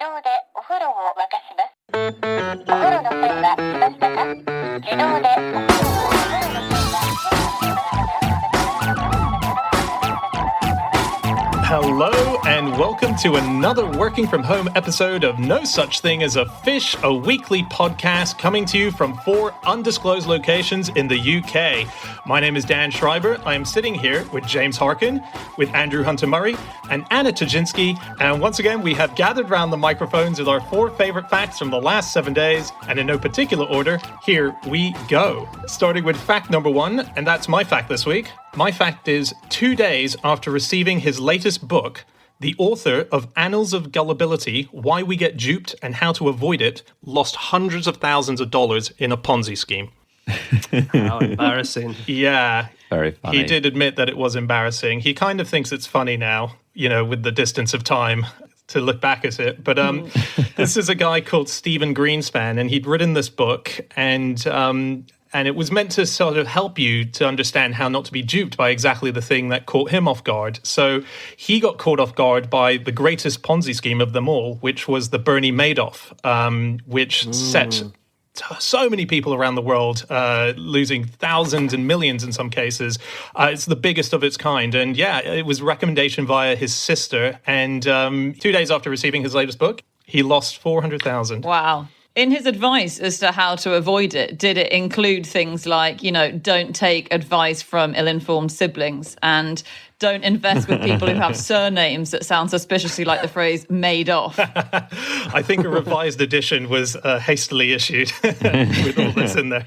動でお風呂を沸かします。お風呂の線は来ましたか？自動でお風呂を沸かします。Hello and welcome to another working from home episode of No Such Thing as a Fish, a weekly podcast coming to you from 4 undisclosed locations in the UK. My name is Dan Schreiber. I am sitting here with James Harkin, with Andrew Hunter-Murray and Anna Tajinski. And once again, we have gathered around the microphones with our 4 favorite facts from the last 7 days. And in no particular order, here we go. Starting with fact number 1, and that's my fact this week. My fact is 2 days after receiving his latest book, the author of Annals of Gullibility, Why We Get Duped and How to Avoid It, lost hundreds of thousands of dollars in a Ponzi scheme. How embarrassing. Yeah. Very funny. He did admit that it was embarrassing. He kind of thinks it's funny now, you know, with the distance of time to look back at it. But this is a guy called Stephen Greenspan, and he'd written this book, and it was meant to sort of help you to understand how not to be duped by exactly the thing that caught him off guard. So he got caught off guard by the greatest Ponzi scheme of them all, which was the Bernie Madoff, which set so many people around the world losing thousands and millions in some cases. It's the biggest of its kind. And yeah, it was recommendation via his sister. And 2 days after receiving his latest book, he lost $400,000. Wow. In his advice as to how to avoid it, did it include things like, you know, don't take advice from ill-informed siblings and don't invest with people who have surnames that sound suspiciously like the phrase made off? I think a revised edition was hastily issued with all this in there.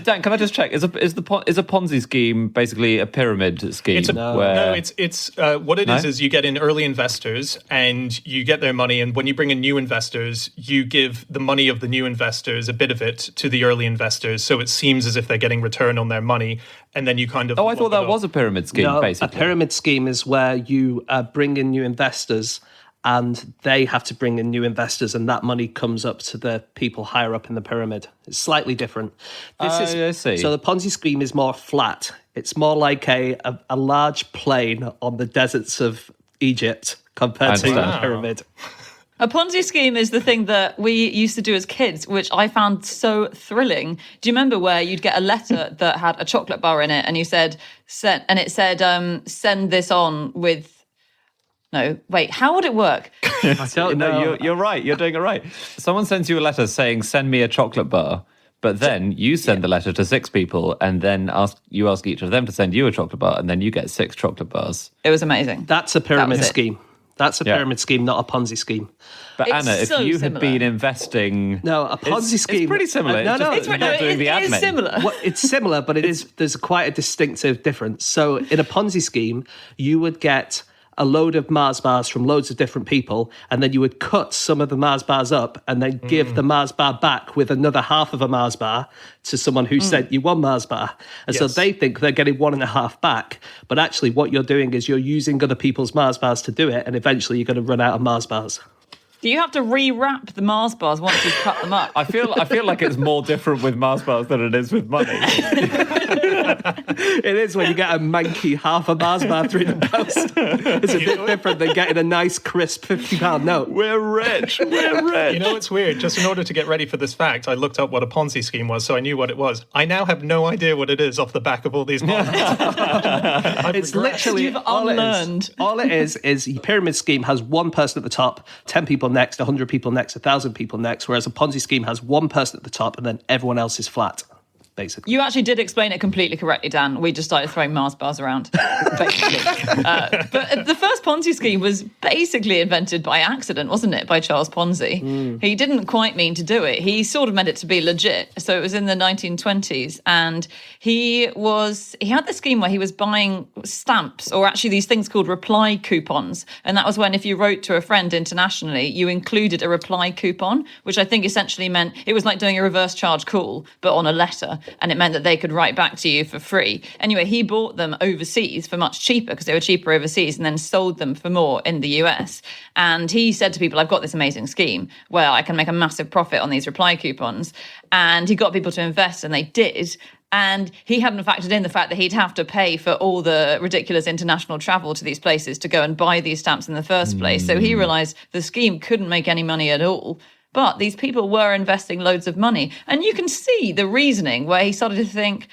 Dan, can I just check? Is a Ponzi scheme basically a pyramid scheme? It's what it is you get in early investors and you get their money, and when you bring in new investors, you give the money of the new investors, a bit of it, to the early investors, so it seems as if they're getting return on their money, and then you kind of... Oh, I thought that was a pyramid scheme, No, basically. a pyramid scheme is where you bring in new investors and they have to bring in new investors, and that money comes up to the people higher up in the pyramid. It's slightly different. I see. So the Ponzi scheme is more flat. It's more like a large plain on the deserts of Egypt compared to the pyramid. A Ponzi scheme is the thing that we used to do as kids, which I found so thrilling. Do you remember where you'd get a letter that had a chocolate bar in it, and you said, send this on with... No, wait, how would it work? I don't know. You're right. You're doing it right. Someone sends you a letter saying, send me a chocolate bar, but then you send the letter to 6 people and then ask each of them to send you a chocolate bar, and then you get 6 chocolate bars. It was amazing. That's a pyramid scheme. That's a pyramid scheme, not a Ponzi scheme. But It's Anna, if so you similar. had been investing... No, a Ponzi scheme... It's pretty similar. It's It is similar. Well, it's similar, but there's quite a distinctive difference. So in a Ponzi scheme, you would get a load of Mars bars from loads of different people, and then you would cut some of the Mars bars up and then give the Mars bar back with another half of a Mars bar to someone who sent you 1 Mars bar. And so they think they're getting 1.5 back, but actually what you're doing is you're using other people's Mars bars to do it, and eventually you're going to run out of Mars bars. Do you have to rewrap the Mars bars once you've cut them up? I feel like it's more different with Mars bars than it is with money. It is when you get a manky half a Mars bar through the post. It's a bit different than getting a nice, crisp £50 note. We're rich. We're rich. You know, it's weird. Just in order to get ready for this fact, I looked up what a Ponzi scheme was, so I knew what it was. I now have no idea what it is off the back of all these models. It's literally You've unlearned. All it is a pyramid scheme has one person at the top, 10 people next, 100 people next, 1,000 people next, whereas a Ponzi scheme has one person at the top and then everyone else is flat, basically. You actually did explain it completely correctly, Dan. We just started throwing Mars bars around, basically. But the first Ponzi scheme was basically invented by accident, wasn't it, by Charles Ponzi? He didn't quite mean to do it. He sort of meant it to be legit. So it was in the 1920s, and he had this scheme where he was buying stamps, or actually these things called reply coupons. And that was when, if you wrote to a friend internationally, you included a reply coupon, which I think essentially meant it was like doing a reverse charge call, but on a letter. and it meant that they could write back to you for free. Anyway, he bought them overseas for much cheaper because they were cheaper overseas, and then sold them for more in the US. And he said to people, I've got this amazing scheme where I can make a massive profit on these reply coupons. And he got people to invest, and they did. And he hadn't factored in the fact that he'd have to pay for all the ridiculous international travel to these places to go and buy these stamps in the first place. So he realized the scheme couldn't make any money at all. But these people were investing loads of money. And you can see the reasoning where he started to think,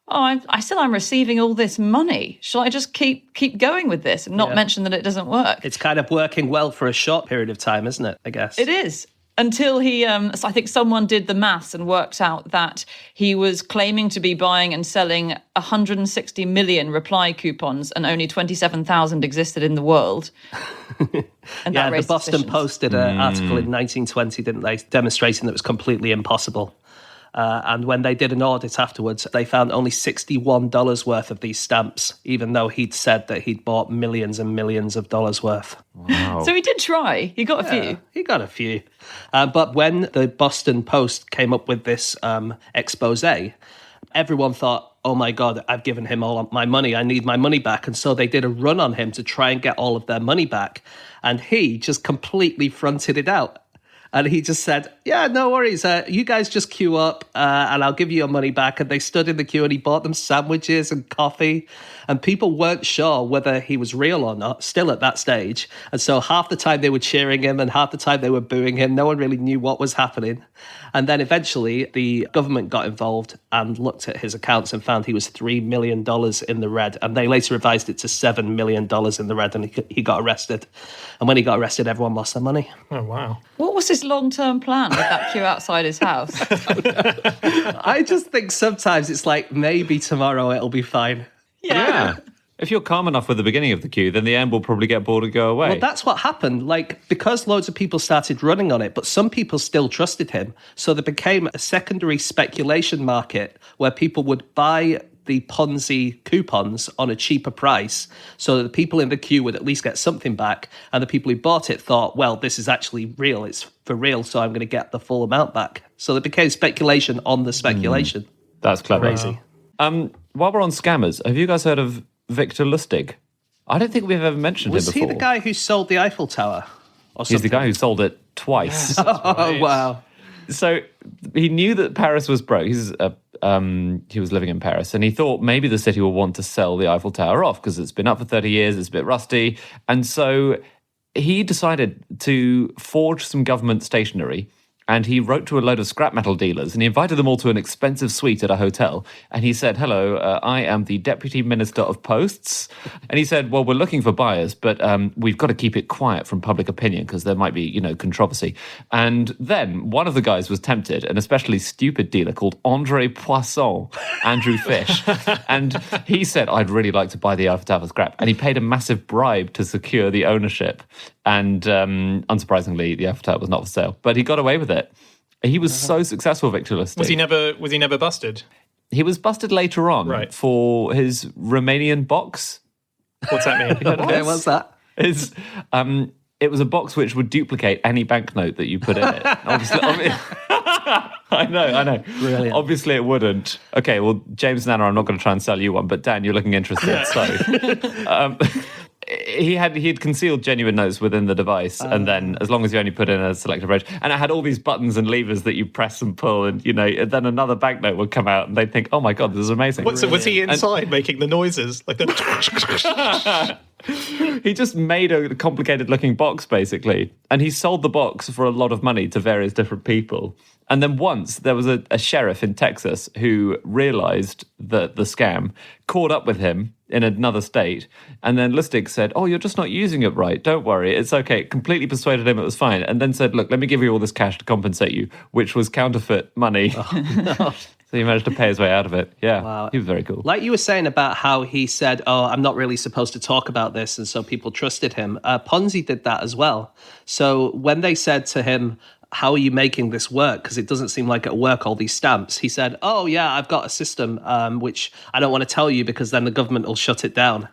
I'm receiving all this money. Shall I just keep going with this and not mention that it doesn't work? It's kind of working well for a short period of time, isn't it, I guess? It is. Until he, so I think someone did the maths and worked out that he was claiming to be buying and selling 160 million reply coupons, and only 27,000 existed in the world. And yeah, that the Boston suspicions. Post did an article in 1920, didn't they, demonstrating that it was completely impossible. And when they did an audit afterwards, they found only $61 worth of these stamps, even though he'd said that he'd bought millions and millions of dollars worth. Wow. So he did try. He got a few. He got a few. But when the Boston Post came up with this expose, everyone thought, oh my God, I've given him all my money. I need my money back. And so they did a run on him to try and get all of their money back. And he just completely fronted it out. And he just said, yeah, no worries. You guys just queue up and I'll give you your money back. And they stood in the queue and he bought them sandwiches and coffee. And people weren't sure whether he was real or not, still at that stage. And so half the time they were cheering him and half the time they were booing him. No one really knew what was happening. And then eventually the government got involved and looked at his accounts and found he was $3 million in the red. And they later revised it to $7 million in the red, and he got arrested. And when he got arrested, everyone lost their money. Oh, wow. What was his long-term plan with that queue outside his house? I just think sometimes it's like, maybe tomorrow it'll be fine. Yeah. If you're calm enough with the beginning of the queue, then the end will probably get bored and go away. Well, that's what happened. Like, because loads of people started running on it, but some people still trusted him. So there became a secondary speculation market where people would buy the Ponzi coupons on a cheaper price so that the people in the queue would at least get something back. And the people who bought it thought, well, this is actually real. It's for real. So I'm going to get the full amount back. So there became speculation on the speculation. That's clever. Crazy. While we're on scammers, have you guys heard of Victor Lustig? I don't think we've ever mentioned Was him he before. the guy who sold the Eiffel Tower? Or He's the something? guy who sold it twice. Oh, wow. So he knew that Paris was broke. He was living in Paris, and he thought maybe the city will want to sell the Eiffel Tower off because it's been up for 30 years, it's a bit rusty. And so he decided to forge some government stationery, and he wrote to a load of scrap metal dealers, and he invited them all to an expensive suite at a hotel. And he said, hello, I am the Deputy Minister of Posts. And he said, well, we're looking for buyers, but we've got to keep it quiet from public opinion because there might be, controversy. And then one of the guys was tempted, an especially stupid dealer called André Poisson, Andrew Fish. And he said, I'd really like to buy the Eiffel Tower scrap. And he paid a massive bribe to secure the ownership. And unsurprisingly, the Eiffel Tower was not for sale. But he got away with it. He was so successful, Victor Lustig. Was he never busted? He was busted later on for his Romanian box. What's that mean? Okay, what's that? It was a box which would duplicate any banknote that you put in it. Obviously, I know. Brilliant. Obviously, it wouldn't. Okay, well, James and Anna, I'm not going to try and sell you one, but Dan, you're looking interested. So, he had concealed genuine notes within the device, and then as long as you only put in a selected range, and it had all these buttons and levers that you press and pull, and then another banknote would come out, and they'd think, "Oh my god, this is amazing." So was he inside making the noises like the? He just made a complicated-looking box, basically, and he sold the box for a lot of money to various different people. And then once there was a sheriff in Texas who realized the scam, caught up with him in another state, and then Lustig said, "Oh, you're just not using it right. Don't worry, it's okay." Completely persuaded him it was fine, and then said, "Look, let me give you all this cash to compensate you," which was counterfeit money. So he managed to pay his way out of it. Yeah, wow. He was very cool. Like you were saying about how he said, "Oh, I'm not really supposed to talk about this," and so people trusted him. Ponzi did that as well. So when they said to him, "How are you making this work? Because it doesn't seem like it'll work, all these stamps." He said, "Oh, yeah, I've got a system, which I don't want to tell you because then the government will shut it down."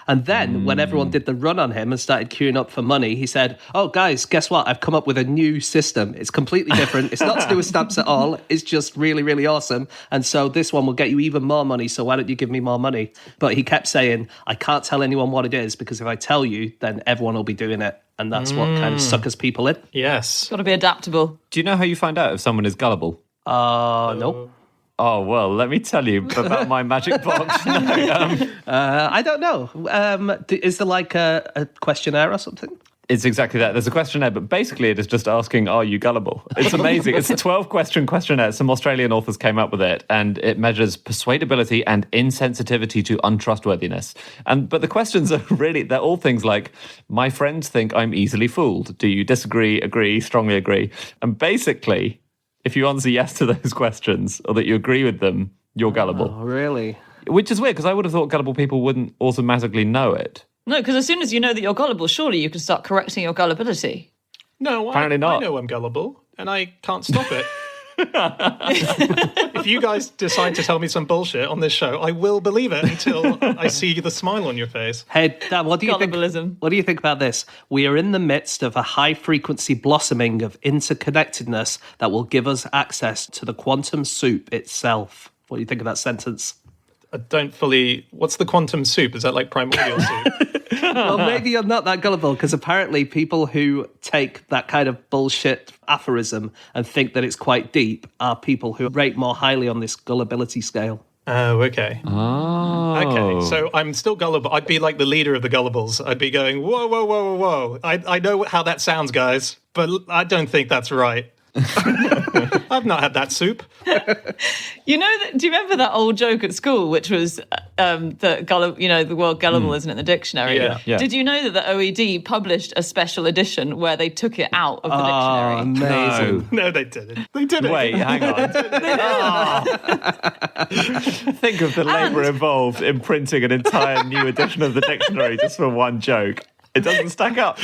And then when everyone did the run on him and started queuing up for money, he said, oh, guys, guess what? I've come up with a new system. It's completely different. It's not to do with stamps at all. It's just really, really awesome. And so this one will get you even more money. So why don't you give me more money? But he kept saying, I can't tell anyone what it is because if I tell you, then everyone will be doing it. And that's what kind of suckers people in. Yes. Got to be adaptable. Do you know how you find out if someone is gullible? No. Oh, well, let me tell you about my magic box. I don't know. Is there like a questionnaire or something? It's exactly that. There's a questionnaire, but basically it is just asking, are you gullible? It's amazing. It's a 12-question questionnaire. Some Australian authors came up with it, and it measures persuadability and insensitivity to untrustworthiness. But the questions are really, they're all things like, my friends think I'm easily fooled. Do you disagree, agree, strongly agree? And basically, if you answer yes to those questions, or that you agree with them, you're gullible. Oh, really? Which is weird, because I would have thought gullible people wouldn't automatically know it. No, because as soon as you know that you're gullible, surely you can start correcting your gullibility. No, Apparently not. I know I'm gullible, and I can't stop it. If you guys decide to tell me some bullshit on this show, I will believe it until I see the smile on your face. Hey, Dan, what do you think? Gullibilism. What do you think about this? We are in the midst of a high-frequency blossoming of interconnectedness that will give us access to the quantum soup itself. What do you think of that sentence? I don't fully... What's the quantum soup? Is that like primordial soup? Well, maybe you're not that gullible, because apparently people who take that kind of bullshit aphorism and think that it's quite deep are people who rate more highly on this gullibility scale. Oh, okay. Oh. Okay, so I'm still gullible. I'd be like the leader of the gullibles. I'd be going, whoa, whoa, whoa, whoa, whoa. I know how that sounds, guys, but I don't think that's right. I've not had that soup. You know, do you remember that old joke at school, which was the word gullible isn't in the dictionary? Yeah. Did you know that the OED published a special edition where they took it out of the dictionary? Amazing. No, they didn't. They didn't. Wait, hang on. Think of the labour involved in printing an entire new edition of the dictionary just for one joke. It doesn't stack up.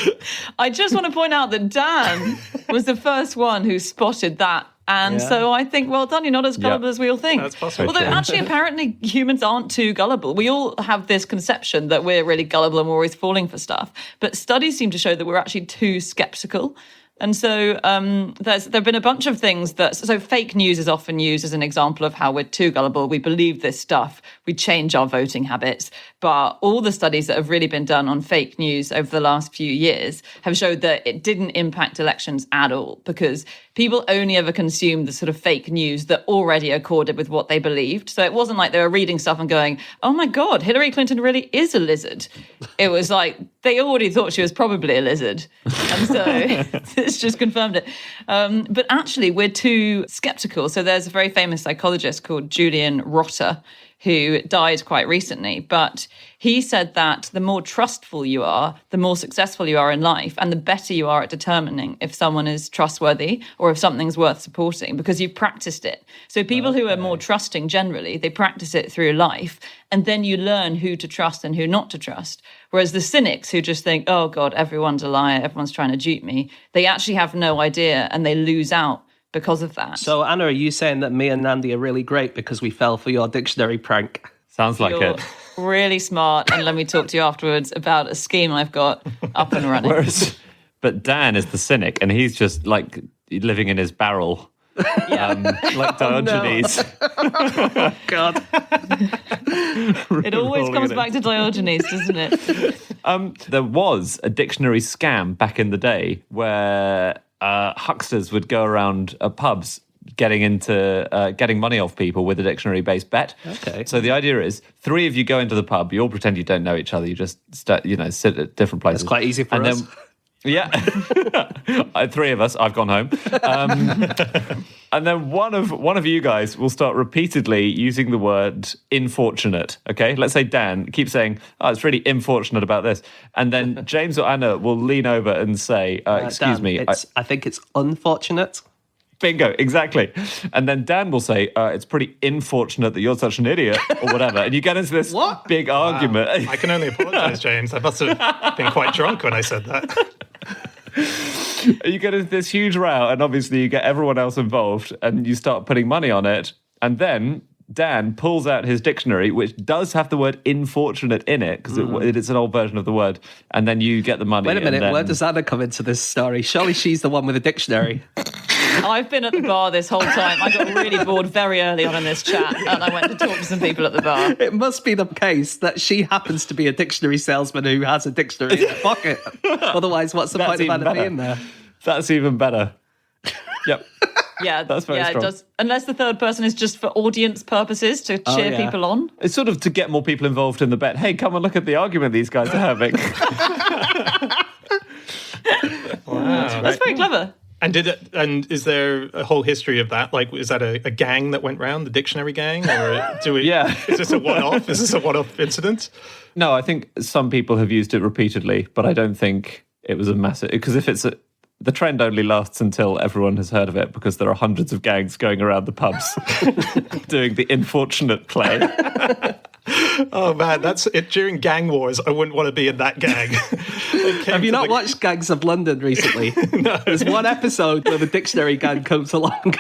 I just want to point out that Dan was the first one who spotted that. And so I think, well done, you're not as gullible as we all think. That's possible. Although actually, apparently, humans aren't too gullible. We all have this conception that we're really gullible and we're always falling for stuff. But studies seem to show that we're actually too skeptical. And so there have been a bunch of things so fake news is often used as an example of how we're too gullible. We believe this stuff. We change our voting habits. But all the studies that have really been done on fake news over the last few years have showed that it didn't impact elections at all, because people only ever consumed the sort of fake news that already accorded with what they believed. So it wasn't like they were reading stuff and going, oh my God, Hillary Clinton really is a lizard. It was like they already thought she was probably a lizard. And so it's just confirmed it. But actually, we're too skeptical. So there's a very famous psychologist called Julian Rotter, who died quite recently, but he said that the more trustful you are, the more successful you are in life, and the better you are at determining if someone is trustworthy or if something's worth supporting, because you've practiced it. So people who are more trusting generally, they practice it through life, and then you learn who to trust and who not to trust. Whereas the cynics who just think, oh God, everyone's a liar, everyone's trying to dupe me, they actually have no idea and they lose out because of that. So, Anna, are you saying that me and Nandi are really great because we fell for your dictionary prank? Sounds like You're it. really smart, and let me talk to you afterwards about a scheme I've got up and running. But Dan is the cynic, and he's just like living in his barrel. Like Diogenes. Oh, God. It always comes back to Diogenes, doesn't it? There was a dictionary scam back in the day where hucksters would go around pubs getting money off people with a dictionary-based bet. Okay. So the idea is 3 of you go into the pub. You all pretend you don't know each other. You just sit at different places. It's quite easy for us. Yeah. 3 of us. I've gone home. And then one of you guys will start repeatedly using the word "infortunate." Okay, let's say Dan keeps saying, "Oh, it's really unfortunate about this," and then James or Anna will lean over and say, "Excuse Dan, me, I think it's unfortunate." Bingo, exactly. And then Dan will say, it's pretty unfortunate that you're such an idiot, or whatever. And you get into this big argument. I can only apologise, James. I must have been quite drunk when I said that. You get into this huge row, and obviously you get everyone else involved, and you start putting money on it. And then Dan pulls out his dictionary, which does have the word infortunate in it, because it's an old version of the word, and then you get the money. Wait a minute, and then... where does Anna come into this story? Surely she's the one with a dictionary. I've been at the bar this whole time. I got really bored very early on in this chat, and I went to talk to some people at the bar. It must be the case that she happens to be a dictionary salesman who has a dictionary in her pocket. Otherwise, what's the point of Anna being there? That's even better. Yep. Yeah, That's very strong. It does. Unless the third person is just for audience purposes to cheer people on. It's sort of to get more people involved in the bet. Hey, come and look at the argument these guys are having. Wow. That's very clever. And is there a whole history of that? Like, is that a gang that went round, the dictionary gang? Or Yeah. Is this a one-off? Is this a one-off incident? No, I think some people have used it repeatedly, but I don't think it was a massive... Because if it's the trend only lasts until everyone has heard of it, because there are hundreds of gangs going around the pubs doing the unfortunate play. Oh man, that's it. During gang wars, I wouldn't want to be in that gang. Have you not watched Gangs of London recently? No. There's one episode where the dictionary gang comes along.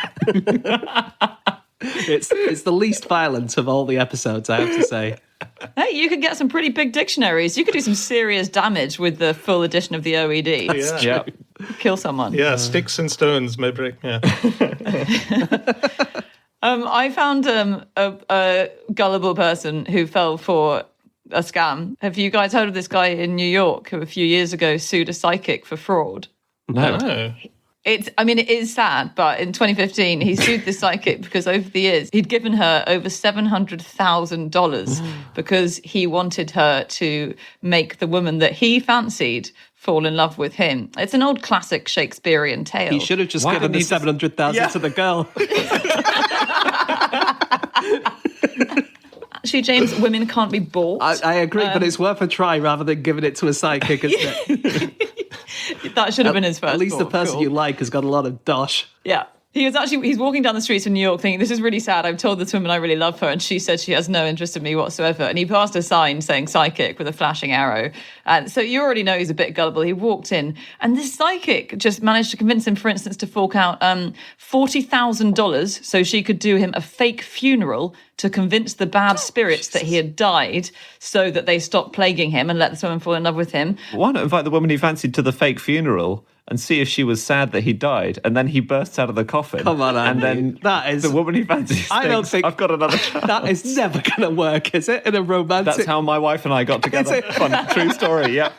It's the least violent of all the episodes, I have to say. Hey, you could get some pretty big dictionaries. You could do some serious damage with the full edition of the OED. Yeah. Kill someone. Yeah, sticks and stones may break. Yeah. I found a gullible person who fell for a scam. Have you guys heard of this guy in New York who a few years ago sued a psychic for fraud? No. Oh. It is sad, but in 2015, he sued the psychic because over the years, he'd given her over $700,000 because he wanted her to make the woman that he fancied fall in love with him. It's an old classic Shakespearean tale. He should have just Why given didn't the he just- 700,000 to the girl. Actually, James, women can't be bought. I agree, but it's worth a try rather than giving it to a psychic, isn't it? That should have been his first At least the port of person call. you like has got a lot of dosh. Yeah. He's walking down the streets of New York thinking, this is really sad. I've told this woman I really love her and she said she has no interest in me whatsoever. And he passed a sign saying psychic with a flashing arrow. And so you already know he's a bit gullible. He walked in and this psychic just managed to convince him, for instance, to fork out $40,000 so she could do him a fake funeral to convince the bad spirits that he had died so that they stopped plaguing him and let this woman fall in love with him. Why not invite the woman he fancied to the fake funeral and see if she was sad that he died, and then he bursts out of the coffin. Come on, and Andy. then That is- the woman he fancies. I don't thinks, think- I've got another child. That is never going to work, is it? In a romantic... That's how my wife and I got together. it? Fun, true story. Yeah.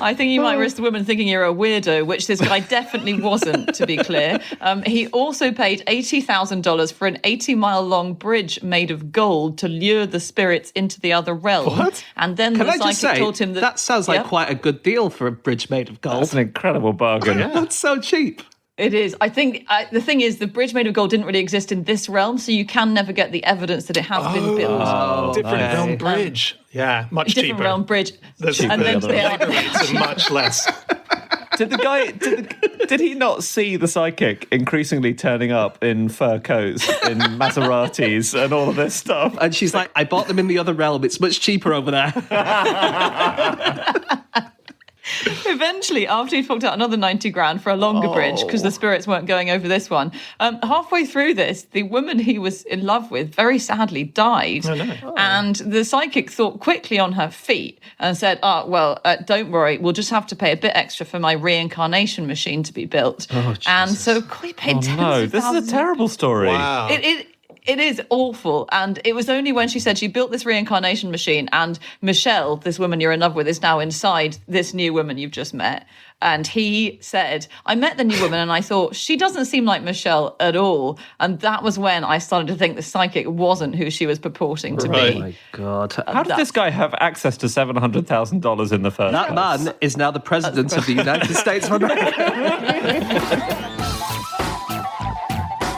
I think you might risk the woman thinking you're a weirdo, which this guy definitely wasn't, to be clear. He also paid $80,000 for an 80-mile-long bridge made of gold to lure the spirits into the other realm. What? And then Can the I just psychic say, taught him that sounds like Yep. quite a good deal for a bridge made of gold. That's an incredible bargain. That's so cheap. It is. I think the thing is, the bridge made of gold didn't really exist in this realm, so you can never get the evidence that it has been built. Different nice. realm bridge. Yeah, much Different cheaper. realm bridge. The And then the they are- labour rates are much less. Did the guy? Did he not see the psychic increasingly turning up in fur coats, in Maseratis, and all of this stuff? And she's like, I bought them in the other realm. It's much cheaper over there. Eventually, after he forked out another 90 grand for a longer bridge because the spirits weren't going over this one, halfway through this, the woman he was in love with very sadly died. And the psychic thought quickly on her feet and said, don't worry, we'll just have to pay a bit extra for my reincarnation machine to be built. And so he paid tens No, of this is a thousands. terrible story. Wow. It is awful. And it was only when she said she built this reincarnation machine and Michelle, this woman you're in love with, is now inside this new woman you've just met. And he said, I met the new woman and I thought, she doesn't seem like Michelle at all. And that was when I started to think the psychic wasn't who she was purporting to Right. be. My God. How did this guy have access to $700,000 in the first That place? man is now the president of the United States of America.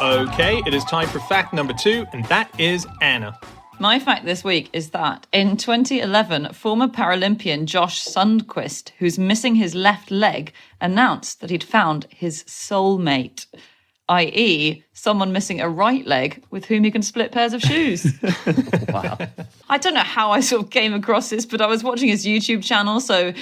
Okay, it is time for fact number 2, and that is Anna. My fact this week is that in 2011, former Paralympian Josh Sundquist, who's missing his left leg, announced that he'd found his soulmate. i.e., someone missing a right leg with whom he can split pairs of shoes. Wow. I don't know how I sort of came across this, but I was watching his YouTube channel. So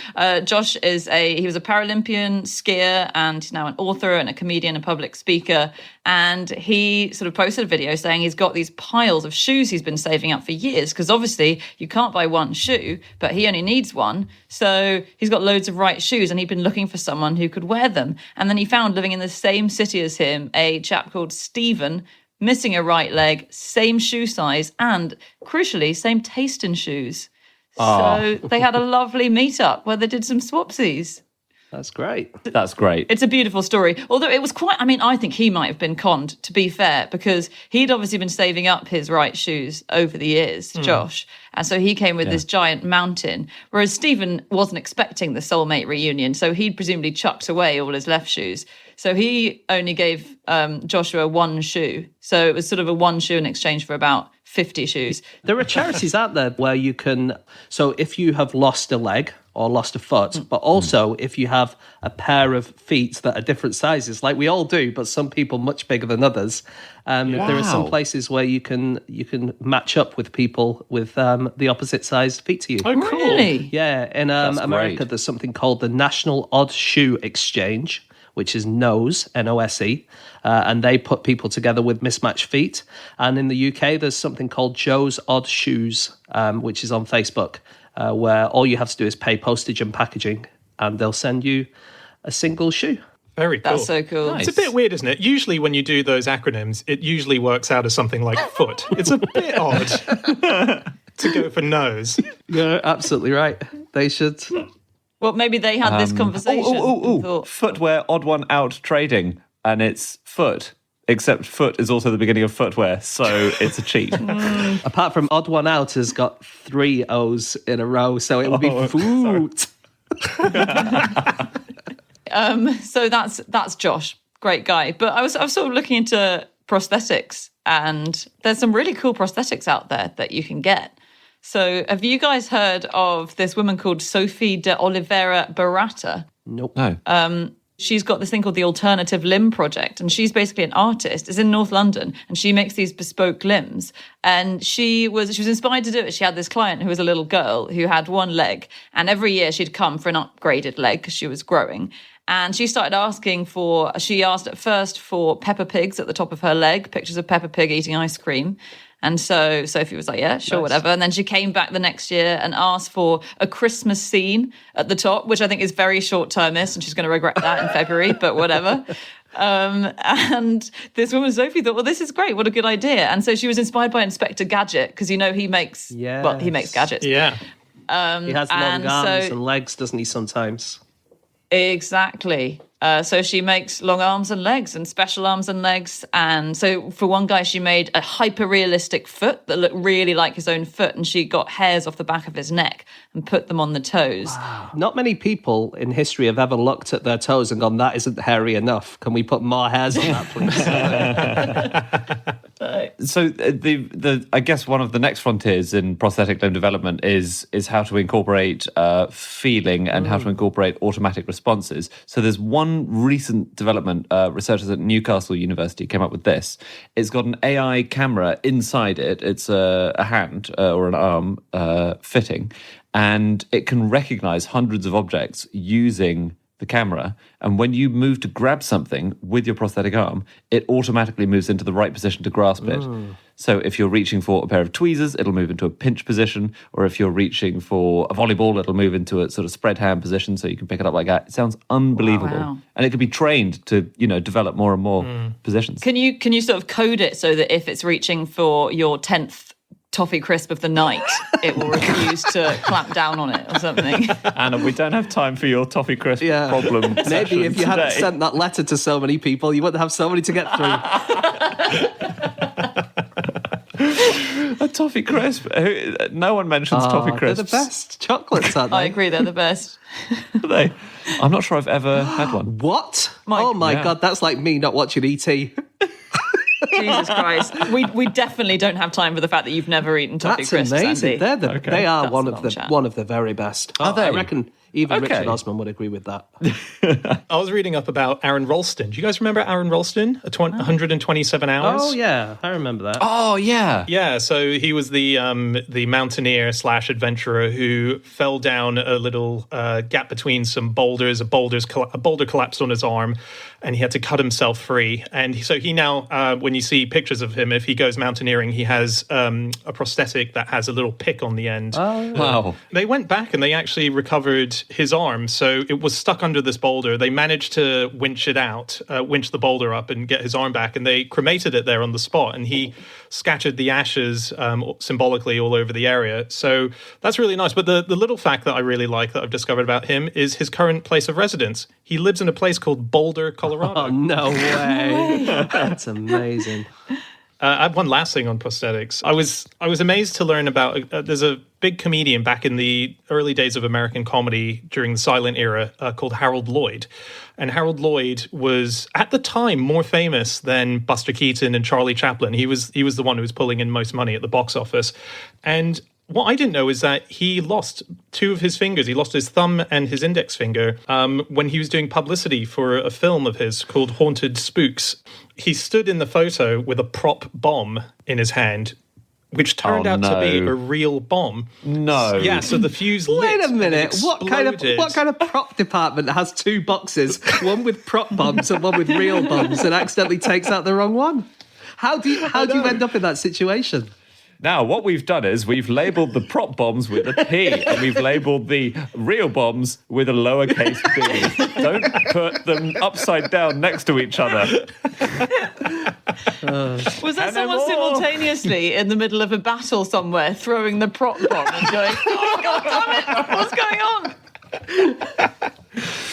Josh he was a Paralympian skier and he's now an author and a comedian and public speaker. And he sort of posted a video saying he's got these piles of shoes he's been saving up for years, because obviously you can't buy one shoe, but he only needs one. So he's got loads of right shoes and he'd been looking for someone who could wear them. And then he found, living in the same city as him, a chap called Stephen, missing a right leg, same shoe size, and crucially, same taste in shoes. So they had a lovely meetup where they did some swapsies. That's great. That's great. It's a beautiful story. Although it was quite, I think he might have been conned, to be fair, because he'd obviously been saving up his right shoes over the years, Josh. And so he came with this giant mountain, whereas Stephen wasn't expecting the soulmate reunion. So he'd presumably chucked away all his left shoes. So he only gave Joshua one shoe. So it was sort of a one shoe in exchange for about 50 shoes. There are charities out there where you can, so if you have lost a leg or lost a foot, but also if you have a pair of feet that are different sizes, like we all do, but some people much bigger than others, there are some places where you can match up with people with the opposite sized feet to you. Oh, cool. Really? Yeah, in America, great. there's something called the National Odd Shoe Exchange, which is NOSE, N-O-S-E, and they put people together with mismatched feet. And in the UK, there's something called Joe's Odd Shoes, which is on Facebook, where all you have to do is pay postage and packaging, and they'll send you a single shoe. Very cool. That's so cool. It's a bit weird, isn't it? Usually when you do those acronyms, it usually works out as something like foot. It's a bit odd to go for nose. You're absolutely right. They should... Well, maybe they had this conversation. and thought, Footwear odd one out trading, and it's foot. Except foot is also the beginning of footwear, so it's a cheat. Apart from Odd One Out has got 3 O's in a row, so it would be foot. So that's Josh, great guy. But I was sort of looking into prosthetics, and there's some really cool prosthetics out there that you can get. So have you guys heard of this woman called Sophie de Oliveira Barata? Nope. No. She's got this thing called the Alternative Limb Project, and she's basically an artist. It's in North London, and she makes these bespoke limbs. And she was inspired to do it. She had this client who was a little girl who had one leg, and every year she'd come for an upgraded leg because she was growing. And she started she asked at first for Peppa Pigs at the top of her leg, pictures of Peppa Pig eating ice cream. And so Sophie was like, yeah, sure, whatever. And then she came back the next year and asked for a Christmas scene at the top, which I think is very short-termist, and she's going to regret that in February, but whatever. And this woman, Sophie, thought, well, this is great. What a good idea. And so she was inspired by Inspector Gadget, because, he makes gadgets. Yeah. He has long arms and legs, doesn't he, sometimes? Exactly. So she makes long arms and legs and special arms and legs. And so for one guy, she made a hyper-realistic foot that looked really like his own foot. And she got hairs off the back of his neck and put them on the toes. Wow. Not many people in history have ever looked at their toes and gone, that isn't hairy enough. Can we put more hairs on that, please? So I guess one of the next frontiers in prosthetic limb development is how to incorporate feeling and how to incorporate automatic responses. So there's one recent development. Researchers at Newcastle University came up with this. It's got an AI camera inside it. It's a hand or an arm fitting, and it can recognize hundreds of objects using the camera. And when you move to grab something with your prosthetic arm, it automatically moves into the right position to grasp it. So if you're reaching for a pair of tweezers, it'll move into a pinch position. Or if you're reaching for a volleyball, it'll move into a sort of spread hand position so you can pick it up like that. It sounds unbelievable. Wow. And it can be trained to, develop more and more positions. Can you sort of code it so that if it's reaching for your 10th toffee crisp of the night, it will refuse to clamp down on it or something? Anna, we don't have time for your toffee crisp problem. Maybe if you hadn't sent that letter to so many people, you wouldn't have so many to get through. A toffee crisp. No one mentions toffee crisps. They're the best chocolates, aren't they? I agree, they're the best. Are they? I'm not sure I've ever had one. What? Mike. Oh my Yeah. God, that's like me not watching E.T. Jesus Christ. We definitely don't have time for the fact that you've never eaten toffee That's crisps, amazing. Andy. They are That's one a of long the chat. one of the very best. Are they? I reckon. Even Okay. Richard Osman would agree with that. I was reading up about Aaron Ralston. Do you guys remember Aaron Ralston? 127 hours? Oh, yeah, I remember that. Oh, yeah. Yeah, so he was the mountaineer / adventurer who fell down a little gap between some boulders. A boulder collapsed on his arm, and he had to cut himself free. And so he now, when you see pictures of him, if he goes mountaineering, he has a prosthetic that has a little pick on the end. Wow. They went back and they actually recovered his arm. So it was stuck under this boulder. They managed to winch it out, winch the boulder up and get his arm back. And they cremated it there on the spot. And he scattered the ashes symbolically all over the area. So that's really nice. But the little fact that I really like that I've discovered about him is his current place of residence. He lives in a place called Boulder, Colorado. Oh, no way. That's amazing. I have one last thing on prosthetics. I was amazed to learn about. There's a big comedian back in the early days of American comedy during the silent era called Harold Lloyd, and Harold Lloyd was at the time more famous than Buster Keaton and Charlie Chaplin. He was the one who was pulling in most money at the box office, and what I didn't know is that he lost 2 of his fingers. He lost his thumb and his index finger when he was doing publicity for a film of his called Haunted Spooks. He stood in the photo with a prop bomb in his hand, which turned out to be a real bomb. No. Yeah, so the fuse lit. Wait a and minute. it What kind exploded. of prop department has 2 boxes, one with prop bombs and one with real bombs, and accidentally takes out the wrong one? How do you end up in that situation? Now, what we've done is we've labelled the prop bombs with a P, and we've labelled the real bombs with a lowercase b. Don't put them upside down next to each other. Was there And someone more. simultaneously in the middle of a battle somewhere throwing the prop bomb and going, oh, God damn it, what's going on?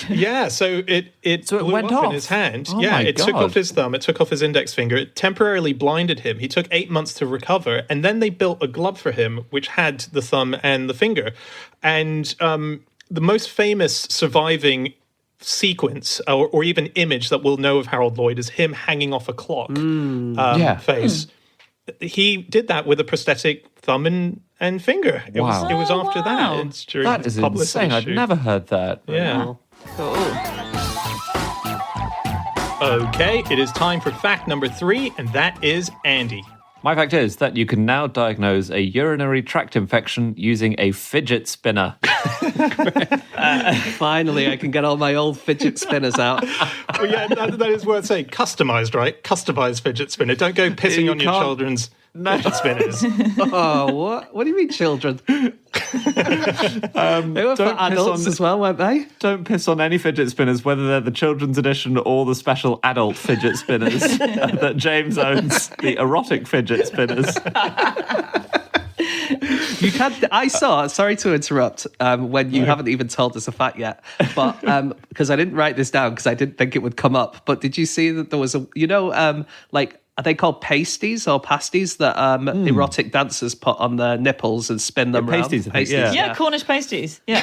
Yeah, so it blew went up in off. his hand. Oh yeah, my it took God. off his thumb, it took off his index finger, it temporarily blinded him. He took 8 months to recover, and then they built a glove for him which had the thumb and the finger. And the most famous surviving sequence or even image that we'll know of Harold Lloyd is him hanging off a clock face. He did that with a prosthetic thumb and finger. It Wow. was after wow. that. It's during That his is publicity insane. I'd shoot. never heard that. Yeah. Cool. Okay, it is time for fact number 3, and that is Andy. My fact is that you can now diagnose a urinary tract infection using a fidget spinner. Finally, I can get all my old fidget spinners out. Well, yeah, that is worth saying. Customized, right? Customized fidget spinner. Don't go pissing You on your can't- children's fidget spinners. Oh, what? What do you mean, children? They were for Don't piss adults on- as well, weren't they? Don't piss on any fidget spinners, whether they're the children's edition or the special adult fidget spinners that James owns, the erotic fidget spinners. You can. I saw. Sorry to interrupt. When you haven't even told us a fact yet, but because I didn't write this down because I didn't think it would come up. But did you see that there was a? Like. Are they called pasties or pasties that erotic dancers put on their nipples and spin them around? pasties, I think, yeah. Yeah, Cornish pasties. Yeah.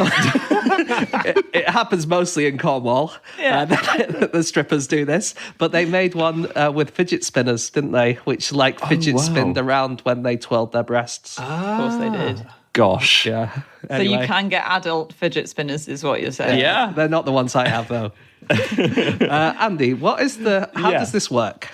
It happens mostly in Cornwall. Yeah. The strippers do this, but they made one with fidget spinners, didn't they? Which fidget wow. spinned around when they twirled their breasts. Of course they did. Gosh. Yeah. So Anyway, you can get adult fidget spinners, is what you're saying. Yeah. they're not the ones I have though. Andy, how Yeah. does this work?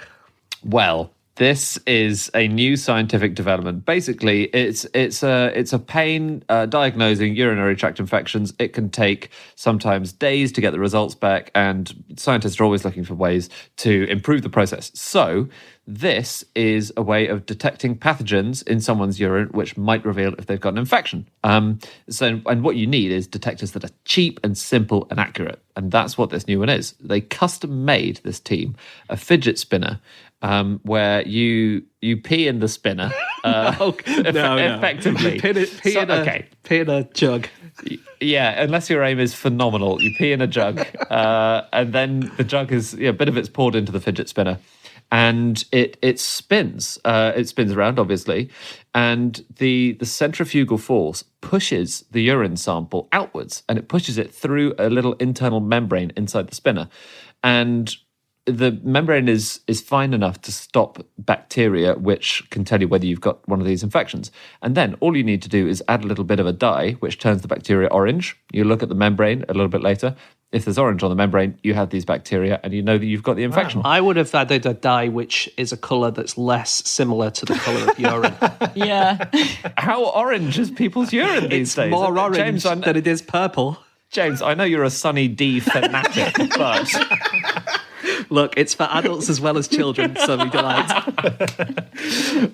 Well, this is a new scientific development. Basically, it's a pain diagnosing urinary tract infections. It can take sometimes days to get the results back, and scientists are always looking for ways to improve the process. So this is a way of detecting pathogens in someone's urine, which might reveal if they've got an infection. And what you need is detectors that are cheap and simple and accurate. And that's what this new one is. They custom made, this team, a fidget spinner where you pee in the spinner effectively. Pee in a jug. Yeah, unless your aim is phenomenal. You pee in a jug, and then the jug is a bit of it's poured into the fidget spinner. And it spins. It spins around, obviously, and the centrifugal force pushes the urine sample outwards, and it pushes it through a little internal membrane inside the spinner. And the membrane is fine enough to stop bacteria, which can tell you whether you've got one of these infections. And then all you need to do is add a little bit of a dye, which turns the bacteria orange. You look at the membrane a little bit later. If there's orange on the membrane, you have these bacteria and you know that you've got the infection. I would have added a dye which is a colour that's less similar to the colour of urine. Yeah. How orange is people's urine these It's days? more orange James, than it is purple. James, I know you're a Sunny D fanatic, but... Look, it's for adults as well as children, Sunny Delight.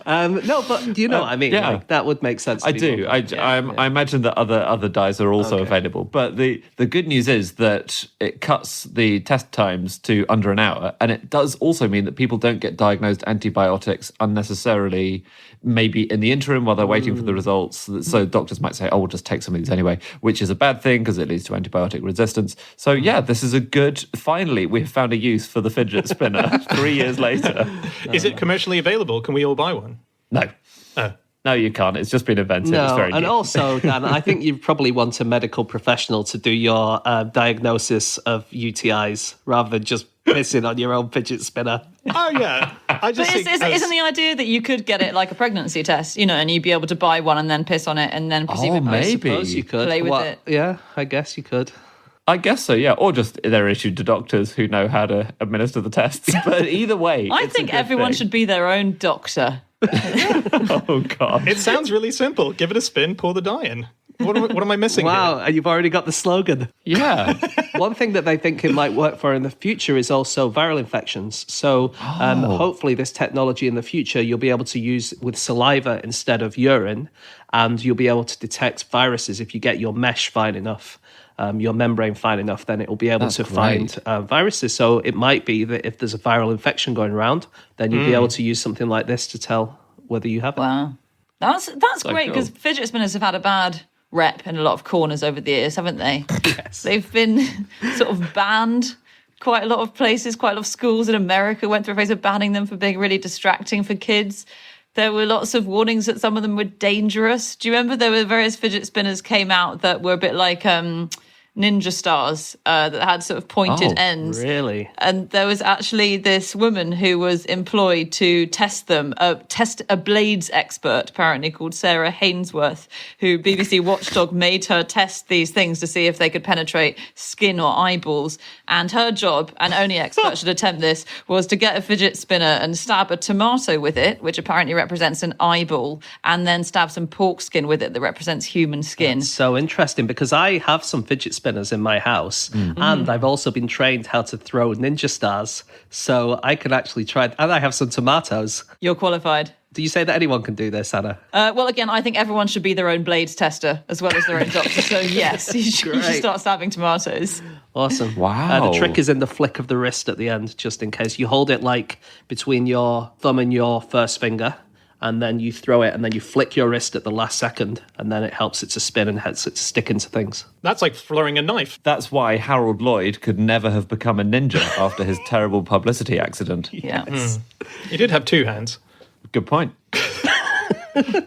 No, but do you know what I mean? yeah. Like, that would make sense. I do. I imagine that other dyes are also available. But the good news is that it cuts the test times to under an hour. And it does also mean that people don't get diagnosed antibiotics unnecessarily, maybe in the interim while they're waiting for the results. So doctors might say, oh, we'll just take some of these anyway, which is a bad thing because it leads to antibiotic resistance. So yeah, this is a good, finally, we've found a use for the fidget spinner 3 years later. Is it commercially available? Can we all buy one? No. Oh. No, you can't. It's just been invented. It's No, very and new. also, Dan, I think you probably want a medical professional to do your diagnosis of UTIs rather than just pissing on your own fidget spinner. Oh, yeah. I just But think as- isn't the idea that you could get it like a pregnancy test, and you'd be able to buy one and then piss on it and then presumably maybe. Suppose you could. play with it? Yeah, I guess you could. I guess so, yeah. Or just they're issued to doctors who know how to administer the tests. But either way, I it's a think good everyone thing. should be their own doctor. Oh, God. It sounds really simple. Give it a spin, pour the dye in. What am I missing Wow, here? and you've already got the slogan. Yeah. One thing that they think it might work for in the future is also viral infections. So hopefully this technology in the future you'll be able to use with saliva instead of urine, and you'll be able to detect viruses if you get your mesh fine enough. Your membrane fine enough, then it will be able to find viruses. So it might be that if there's a viral infection going around, then you'll be able to use something like this to tell whether you have it. Wow. That's great cool. because fidget spinners have had a bad rep in a lot of corners over the years, haven't they? Yes. They've been sort of banned quite a lot of places, quite a lot of schools in America went through a phase of banning them for being really distracting for kids. There were lots of warnings that some of them were dangerous. Do you remember there were various fidget spinners came out that were a bit like ninja stars that had sort of pointed ends. Really? And there was actually this woman who was employed to test them, test a blades expert, apparently called Sarah Hainsworth, who BBC Watchdog made her test these things to see if they could penetrate skin or eyeballs. And her job, and only expert should attempt this, was to get a fidget spinner and stab a tomato with it, which apparently represents an eyeball, and then stab some pork skin with it that represents human skin. So interesting, because I have some fidget spinners in my house, and I've also been trained how to throw ninja stars, so I can actually try. And I have some tomatoes. You're qualified. Do you say that anyone can do this, Anna? Well, again, I think everyone should be their own blades tester as well as their own doctor. So yes, you should start stabbing tomatoes. Awesome. Wow. The trick is in the flick of the wrist at the end, just in case. You hold it like between your thumb and your first finger, and then you throw it, and then you flick your wrist at the last second, and then it helps it to spin and helps it to stick into things. That's like throwing a knife. That's why Harold Lloyd could never have become a ninja after his terrible publicity accident. Yeah. He did have two hands. Good point.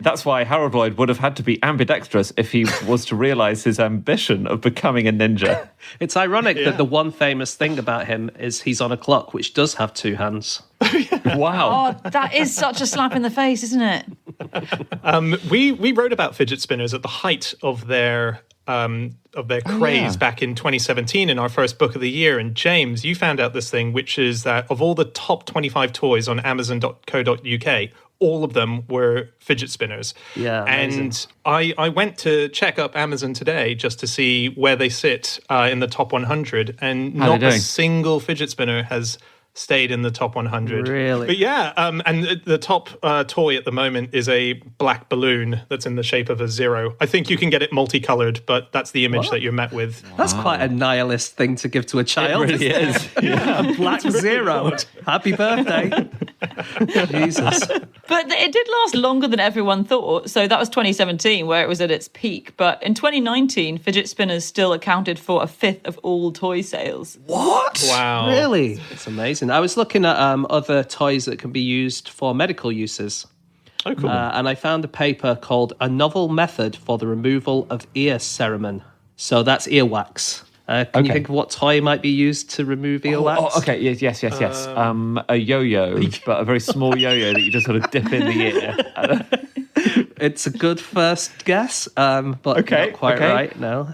That's why Harold Lloyd would have had to be ambidextrous if he was to realise his ambition of becoming a ninja. It's ironic that the one famous thing about him is he's on a clock which does have two hands. Wow. Oh, that is such a slap in the face, isn't it? We wrote about fidget spinners at the height of their craze back in 2017 in our first book of the year. And James, you found out this thing, which is that of all the top 25 toys on Amazon.co.uk, all of them were fidget spinners. Yeah, amazing. And I went to check up Amazon today just to see where they sit in the top 100, and How are not they a doing? single fidget spinner has stayed in the top 100. Really? But yeah, and the top toy at the moment is a black balloon that's in the shape of a zero. I think you can get it multicolored, but that's the image that you're met with. That's quite a nihilist thing to give to a child. It really is. A black zero. Happy birthday. Jesus. But it did last longer than everyone thought. So that was 2017, where it was at its peak. But in 2019, fidget spinners still accounted for a fifth of all toy sales. What? Wow. Really? It's amazing. I was looking at other toys that can be used for medical uses. Oh, cool. And I found a paper called A Novel Method for the Removal of Ear Cerumen. So that's earwax. Can you Okay. think of what toy might be used to remove earwax? Oh, okay. Yes. A yo-yo, but a very small yo-yo that you just sort of dip in the ear. It's a good first guess, but Okay, not quite okay. right, no.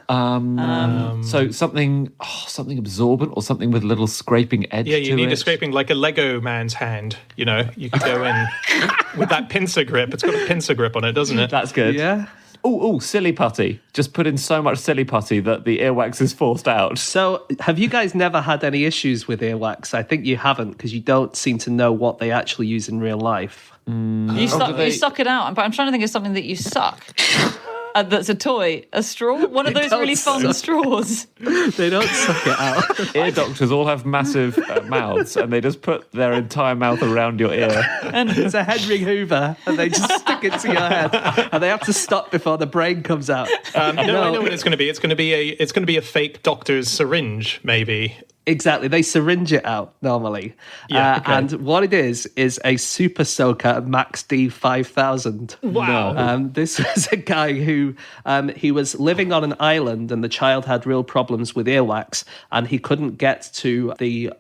So something absorbent or something with a little scraping edge. Yeah, you to need it. a scraping like a Lego man's hand. You know, you could go in with that pincer grip. It's got a pincer grip on it, doesn't it? That's good. Yeah. Oh, silly putty. Just put in so much silly putty that the earwax is forced out. So, have you guys never had any issues with earwax? I think you haven't, because you don't seem to know what they actually use in real life. You suck it out, but I'm trying to think of something that you suck. That's a toy. A straw? One of They those don't really fun suck. straws. They don't suck it out. Ear doctors all have massive mouths, and they just put their entire mouth around your ear. It's a Henry Hoover, and they just stick it to your head, and they have to stop before the brain comes out. No, I know what it's going to be. It's going to be a fake doctor's syringe, maybe. Exactly. They syringe it out normally. Yeah, okay. And what it is a Super Soaker Max D 5000. Wow. This was a guy who he was living on an island, and the child had real problems with earwax, and he couldn't get to the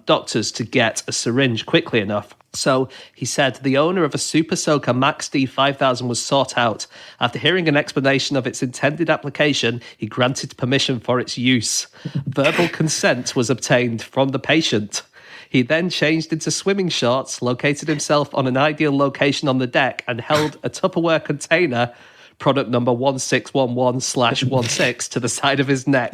doctors to get a syringe quickly enough. So he said the owner of a Super Soaker Max D 5000 was sought out. After hearing an explanation of its intended application, he granted permission for its use. Verbal consent was obtained from the patient. He then changed into swimming shorts, located himself on an ideal location on the deck, and held a Tupperware container, product number 1611/16, to the side of his neck.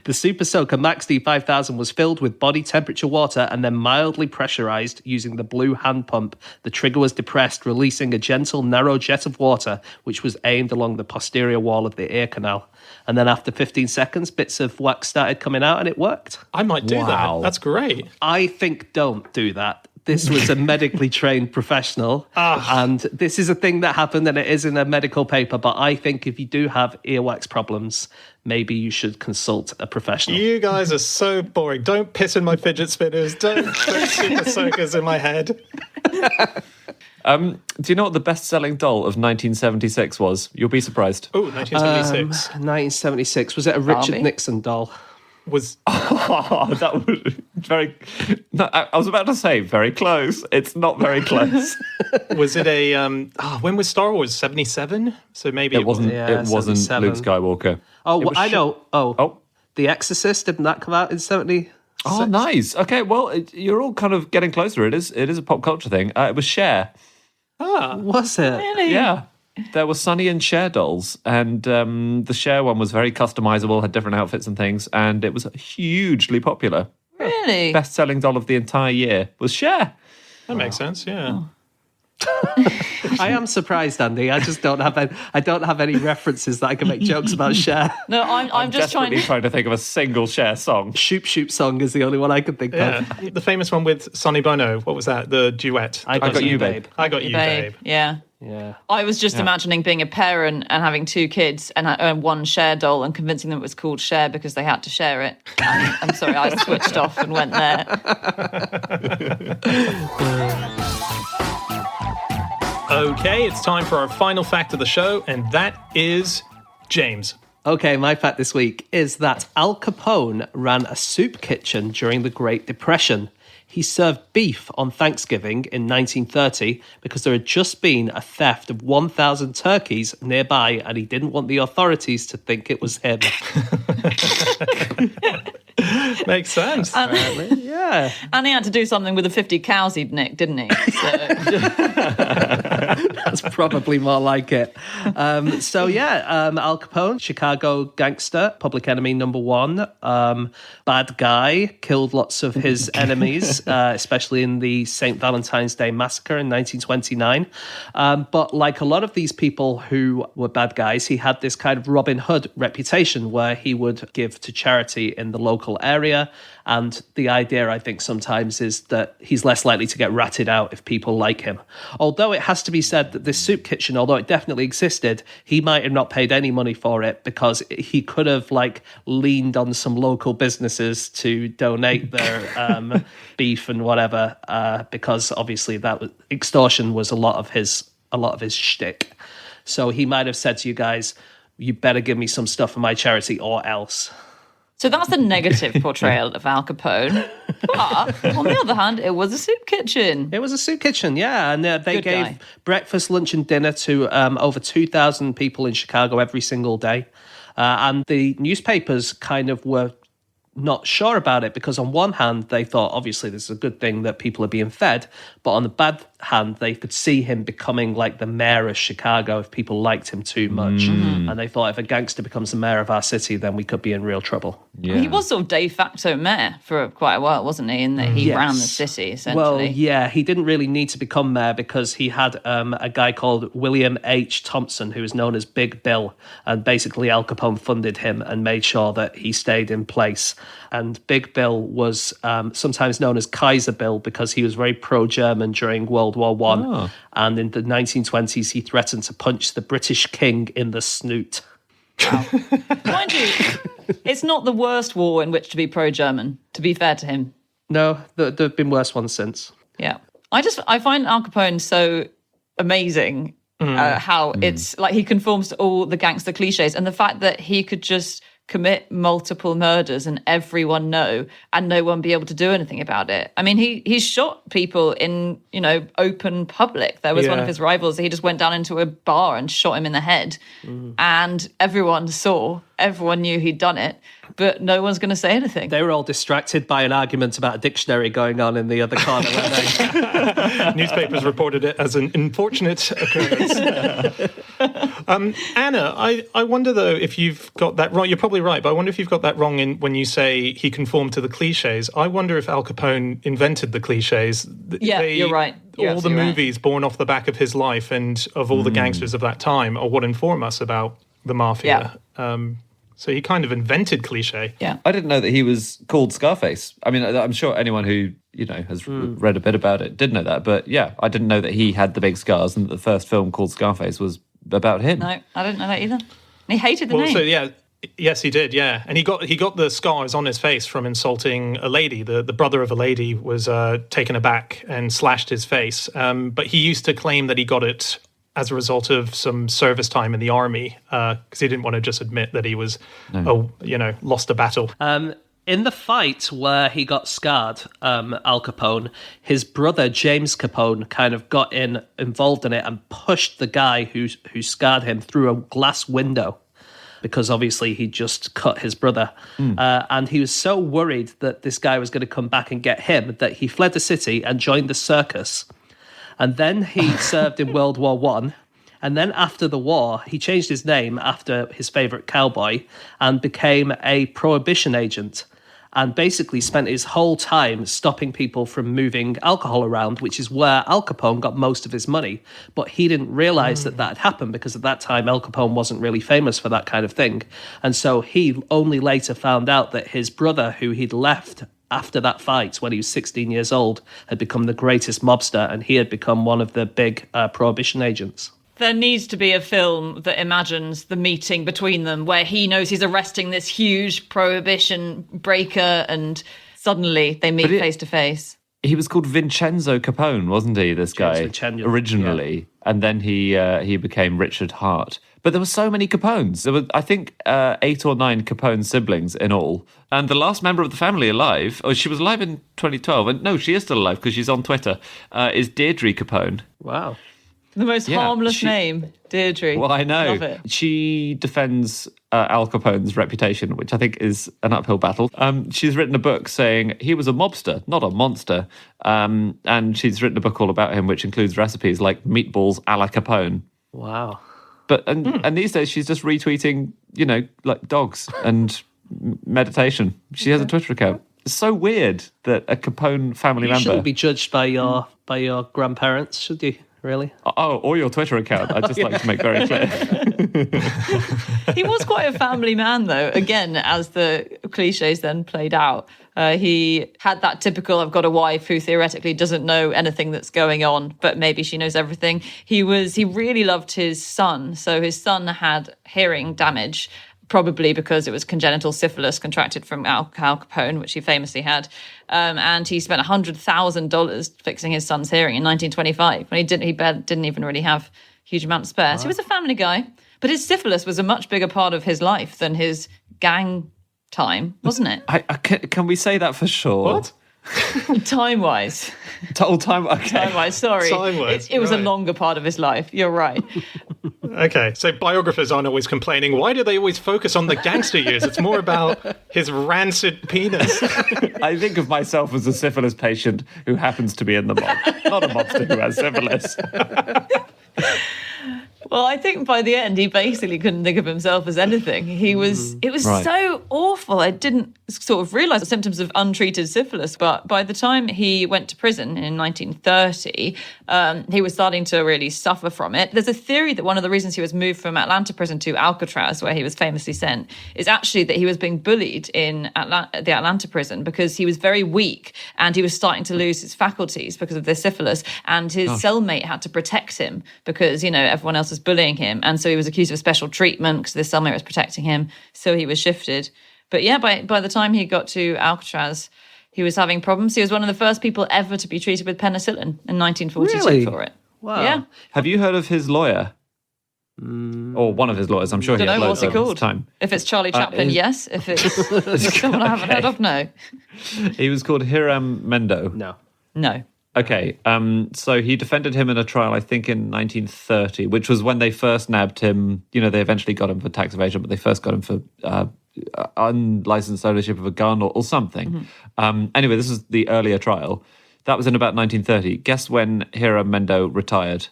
The Super Soaker Max D 5000 was filled with body temperature water and then mildly pressurized using the blue hand pump. The trigger was depressed, releasing a gentle, narrow jet of water, which was aimed along the posterior wall of the ear canal. And then after 15 seconds, bits of wax started coming out, and it worked. I might do Wow. that. That's great. I think don't do that. This was a medically trained professional, and this is a thing that happened, and it is in a medical paper. But I think if you do have earwax problems, maybe you should consult a professional. You guys are so boring. Don't piss in my fidget spinners. Don't put Super Soakers in my head. Do you know what the best-selling doll of 1976 was? You'll be surprised. Oh, 1976 1976. Was it a Richard Barbie? Nixon doll? was. Oh, that was very... No, I was about to say very close. It's not very close. Was it a? When was Star Wars? 77. So maybe It wasn't. Yeah, it wasn't 77. Luke Skywalker. Oh, It was I know. Oh. The Exorcist, didn't that come out in 70? Oh, nice. Okay, well, you're all kind of getting closer. It is a pop culture thing. It was Cher. Was it? Really? Yeah. There were Sonny and Cher dolls, and the Cher one was very customizable, had different outfits and things, and it was hugely popular. Really? Best-selling doll of the entire year was Cher. That makes sense. Yeah. I am surprised, Andy. I just don't have any references that I can make jokes about Cher. No, I'm just desperately trying to think of a single Cher song. Shoop Shoop song is the only one I can think Yeah. of. The famous one with Sonny Bono. What was that? The duet. I got you, babe. I got you, babe. Yeah. Yeah. I was just imagining being a parent and having two kids and one Cher doll and convincing them it was called Cher because they had to share it. And I'm sorry, I switched off and went there. Okay, it's time for our final fact of the show, and that is James. Okay, my fact this week is that Al Capone ran a soup kitchen during the Great Depression. He served beef on Thanksgiving in 1930 because there had just been a theft of 1,000 turkeys nearby, and he didn't want the authorities to think it was him. Makes sense. Yeah. And he had to do something with the 50 cows he'd nicked, didn't he? So, That's probably more like it. Al Capone, Chicago gangster, public enemy number one, bad guy, killed lots of his enemies, especially in the St. Valentine's Day massacre in 1929. But like a lot of these people who were bad guys, he had this kind of Robin Hood reputation where he would give to charity in the local area. And the idea, I think, sometimes is that he's less likely to get ratted out if people like him. Although it has to be said that this soup kitchen, although it definitely existed, he might have not paid any money for it because he could have leaned on some local businesses to donate their beef and whatever, because obviously extortion was a lot of his shtick. So he might have said to you guys, "You better give me some stuff for my charity, or else." So that's the negative portrayal of Al Capone. But on the other hand, it was a soup kitchen. It was a soup kitchen, yeah. And they Good gave guy. breakfast, lunch, and dinner to over 2,000 people in Chicago every single day. And the newspapers kind of were not sure about it because on one hand, they thought, obviously, this is a good thing that people are being fed. But on the bad hand, they could see him becoming like the mayor of Chicago if people liked him too much. And they thought if a gangster becomes the mayor of our city, then we could be in real trouble. Yeah. He was sort of de facto mayor for quite a while, wasn't he? In that he Yes. ran the city, essentially. Well, yeah, he didn't really need to become mayor because he had a guy called William H. Thompson, who is known as Big Bill. And basically, Al Capone funded him and made sure that he stayed in place. And Big Bill was sometimes known as Kaiser Bill because he was very pro-German during World War I. Oh. And in the 1920s, he threatened to punch the British king in the snoot. Mind you, it's not the worst war in which to be pro-German, to be fair to him. No, there have been worse ones since. Yeah. I find Al Capone so amazing how it's like he conforms to all the gangster cliches, and the fact that he could just commit multiple murders and everyone know and no one be able to do anything about it. I mean, he shot people in, open public. There was one of Yeah. his rivals, he just went down into a bar and shot him in the head. And everyone knew he'd done it, but no one's going to say anything. They were all distracted by an argument about a dictionary going on in the other corner, weren't they? Newspapers reported it as an unfortunate occurrence. Anna, I wonder, though, if you've got that wrong. You're probably right, but I wonder if you've got that wrong when you say he conformed to the cliches. I wonder if Al Capone invented the cliches. Yeah, you're right. You're all the absolutely right. movies born off the back of his life and of all the gangsters of that time are what inform us about the mafia. So he kind of invented cliche. Yeah. I didn't know that he was called Scarface. I mean, I'm sure anyone who, has read a bit about it did know that. But yeah, I didn't know that he had the big scars and that the first film called Scarface was about him. No, I didn't know that either. And he hated the Well, name. so yeah, yes, he did. Yeah, and he got the scars on his face from insulting a lady. The brother of a lady was taken aback and slashed his face. But he used to claim that he got it as a result of some service time in the army because he didn't want to just admit that he was, lost a battle. In the fight where he got scarred, Al Capone, his brother James Capone kind of got involved in it and pushed the guy who scarred him through a glass window because obviously he just cut his brother. And he was so worried that this guy was going to come back and get him that he fled the city and joined the circus. And then he served in World War I. And then after the war, he changed his name after his favorite cowboy and became a prohibition agent and basically spent his whole time stopping people from moving alcohol around, which is where Al Capone got most of his money. But he didn't realize that had happened because at that time, Al Capone wasn't really famous for that kind of thing. And so he only later found out that his brother, who he'd left after that fight when he was 16 years old, had become the greatest mobster and he had become one of the big prohibition agents. There needs to be a film that imagines the meeting between them where he knows he's arresting this huge prohibition breaker and suddenly they meet face to face. He was called Vincenzo Capone, wasn't he, this guy, Vincenzo, originally? And then he became Richard Hart. But there were so many Capones. There were, I think, 8 or 9 Capone siblings in all. And the last member of the family alive, she was alive in 2012, and no, she is still alive because she's on Twitter, is Deirdre Capone. Wow. The most harmless name, Deirdre. Well, I know. Love it. She defends Al Capone's reputation, which I think is an uphill battle. She's written a book saying he was a mobster, not a monster. And she's written a book all about him, which includes recipes like meatballs a la Capone. Wow. But and these days she's just retweeting, like dogs and meditation. She has a Twitter account. It's so weird that a Capone family You member shouldn't be judged by your grandparents, should you? Really? Oh, or your Twitter account. I'd just like to make very clear. He was quite a family man, though. Again, as the cliches then played out, he had that typical, I've got a wife who theoretically doesn't know anything that's going on, but maybe she knows everything. He really loved his son. So his son had hearing damage, probably because it was congenital syphilis contracted from Al Capone, which he famously had. And he spent $100,000 fixing his son's hearing in 1925 when he didn't even really have a huge amount to spare. So he was a family guy, but his syphilis was a much bigger part of his life than his gang time, wasn't it? Can we say that for sure? What? Time-wise. Total time. Okay. Time-wise, sorry. Time-wise, It was a right. longer part of his life. You're right. Okay, so biographers aren't always complaining. Why do they always focus on the gangster years? It's more about his rancid penis. I think of myself as a syphilis patient who happens to be in the mob, not a mobster who has syphilis. Well, I think by the end, he basically couldn't think of himself as anything. It was Right. so awful. I didn't sort of realise the symptoms of untreated syphilis, but by the time he went to prison in 1930, he was starting to really suffer from it. There's a theory that one of the reasons he was moved from Atlanta prison to Alcatraz, where he was famously sent, is actually that he was being bullied in the Atlanta prison because he was very weak and he was starting to lose his faculties because of this syphilis, and his cellmate had to protect him because, everyone else was bullying him, and so he was accused of special treatment because this cellmate was protecting him, so he was shifted. But yeah, by the time he got to Alcatraz, he was having problems. He was one of the first people ever to be treated with penicillin in 1942 Really? for it. Wow. Yeah. Have you heard of his lawyer? Or one of his lawyers? I'm sure Don't he had know, loads what's it of called? time. If it's Charlie Chaplin, yes. If it's someone I haven't heard of, no. He was called Hiram Mendo. No. Okay, so he defended him in a trial, I think, in 1930, which was when they first nabbed him. They eventually got him for tax evasion, but they first got him for unlicensed ownership of a gun or something. Anyway, this is the earlier trial. That was in about 1930. Guess when Hiram Mendo retired?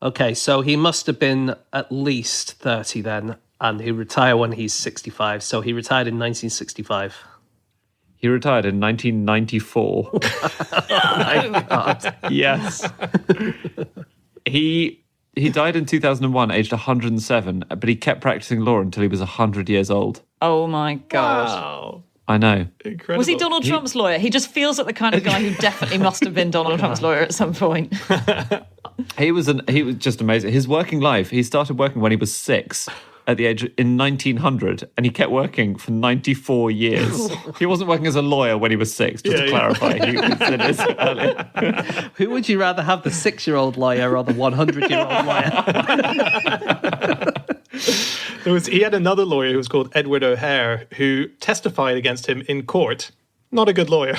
Okay, so he must have been at least 30 then, and he retired when he's 65. So he retired in 1965. He retired in 1994. Yes. He died in 2001, aged 107, but he kept practicing law until he was 100 years old. Oh my God. Wow. I know. Incredible. Was he Donald Trump's lawyer? He just feels like the kind of guy who definitely must have been Donald Trump's lawyer at some point. He was just amazing. His working life, he started working when he was 6 at the age in 1900, and he kept working for 94 years. He wasn't working as a lawyer when he was 6, just to clarify. He was in his early... Who would you rather have, the 6-year-old lawyer or the 100-year-old lawyer? He had another lawyer who was called Edward O'Hare who testified against him in court. Not a good lawyer.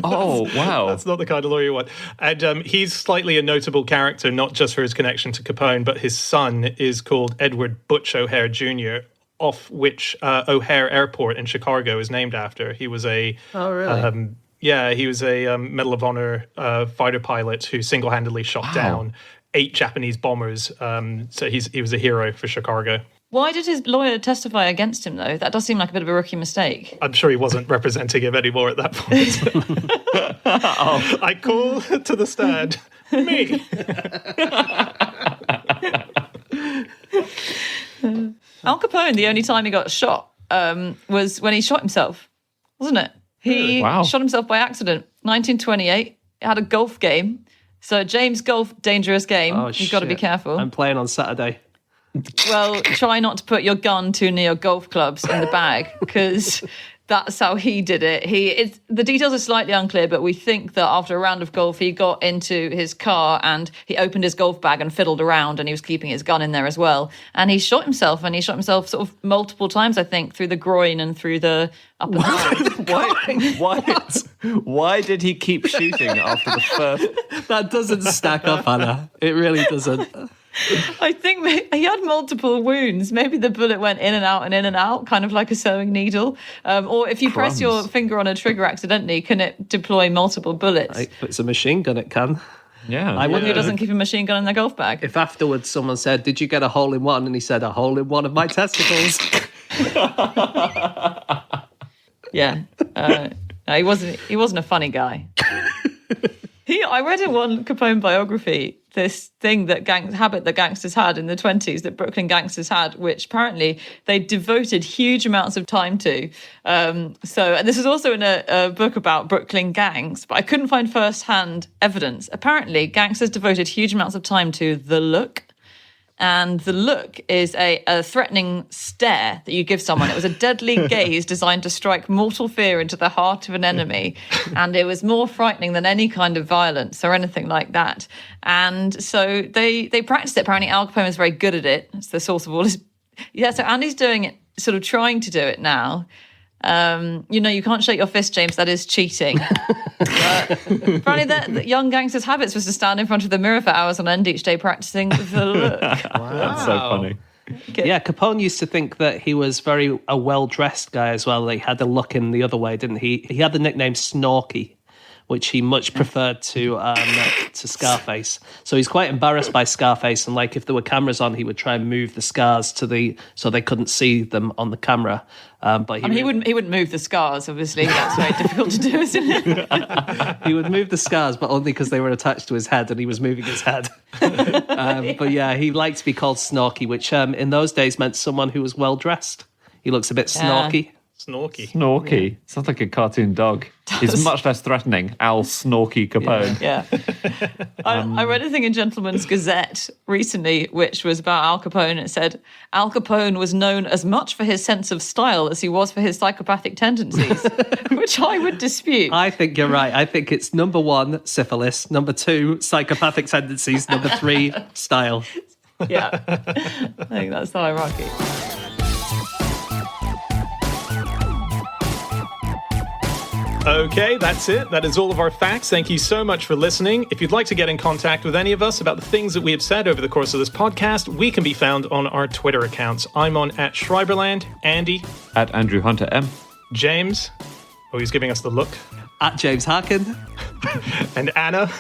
Oh, wow. That's not the kind of lawyer you want. And he's slightly a notable character, not just for his connection to Capone, but his son is called Edward Butch O'Hare Jr., off which O'Hare Airport in Chicago is named after. He was a... Oh, really? he was a Medal of Honor fighter pilot who single-handedly shot down 8 Japanese bombers. So he was a hero for Chicago. Why did his lawyer testify against him, though? That does seem like a bit of a rookie mistake. I'm sure he wasn't representing him anymore at that point. I call to the stand, me. Al Capone, the only time he got shot was when he shot himself, wasn't it? He Wow. shot himself by accident. 1928, he had a golf game. So James Golf, dangerous game. Oh, You've got to be shit. careful. I'm playing on Saturday. Well, try not to put your gun too near your golf clubs in the bag, because that's how he did it. The details are slightly unclear, but we think that after a round of golf, he got into his car and he opened his golf bag and fiddled around, and he was keeping his gun in there as well. And he shot himself, sort of multiple times, I think, through the groin and through the upper thigh. Why did he keep shooting after the first? That doesn't stack up, Anna. It really doesn't. I think he had multiple wounds. Maybe the bullet went in and out, kind of like a sewing needle. Or if you press your finger on a trigger accidentally, can it deploy multiple bullets? If it's a machine gun, it can. Yeah. I wonder Who doesn't keep a machine gun in their golf bag? if afterwards someone said, "Did you get a hole in one?" and he said, "A hole in one of my testicles." Yeah. No, he wasn't a funny guy. I read in one Capone biography this thing that habit that gangsters had in the 1920s, that Brooklyn gangsters had, which apparently they devoted huge amounts of time to. And this is also in a book about Brooklyn gangs, but I couldn't find first-hand evidence. Apparently, gangsters devoted huge amounts of time to the look. And the look is a threatening stare that you give someone. It was a deadly gaze designed to strike mortal fear into the heart of an enemy. And it was more frightening than any kind of violence or anything like that. And so they practiced it. Apparently, Al Capone was very good at it. It's the source of all his... Yeah, so Andy's doing it, sort of trying to do it now. You can't shake your fist, James. That is cheating. Apparently, the young gangster's habits was to stand in front of the mirror for hours on end each day practicing the look. That's so funny. Yeah, Capone used to think that he was a well-dressed guy as well. He had a look in the other way, didn't he? He had the nickname Snorky, which he much preferred to Scarface. So he's quite embarrassed by Scarface, and like if there were cameras on, he would try and move the scars so they couldn't see them on the camera. But he wouldn't move the scars. Obviously, that's very difficult to do, isn't it? He would move the scars, but only because they were attached to his head, and he was moving his head. But yeah, he liked to be called Snorky, which in those days meant someone who was well dressed. He looks a bit snorky. Snorky. Snorky. Sounds like a cartoon dog. He's much less threatening. Al Snorky Capone. Yeah. I read a thing in Gentleman's Gazette recently, which was about Al Capone. It said, Al Capone was known as much for his sense of style as he was for his psychopathic tendencies, which I would dispute. I think you're right. I think it's number 1, syphilis. Number 2, psychopathic tendencies. Number 3, style. Yeah. I think that's the hierarchy. Okay, that's it. That is all of our facts. Thank you so much for listening. If you'd like to get in contact with any of us about the things that we have said over the course of this podcast, we can be found on our Twitter accounts. I'm on @Schreiberland, Andy, @AndrewHunterM, James, he's giving us the look, @James Harkin, and Anna.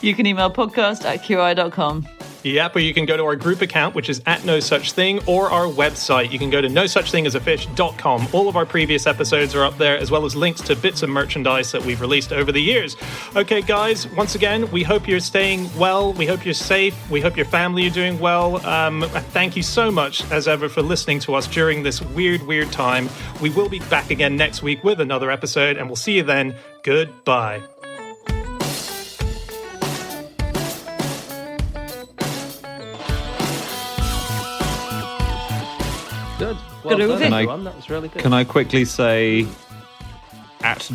You can email podcast@qi.com. Yep, or you can go to our group account, which is @NoSuchThing, or our website. You can go to nosuchthingasafish.com. All of our previous episodes are up there, as well as links to bits of merchandise that we've released over the years. Okay, guys, once again, we hope you're staying well. We hope you're safe. We hope your family are doing well. Thank you so much, as ever, for listening to us during this weird time. We will be back again next week with another episode, and we'll see you then. Goodbye. Good. Good Well movie. done, everyone. That was really good. Can I quickly say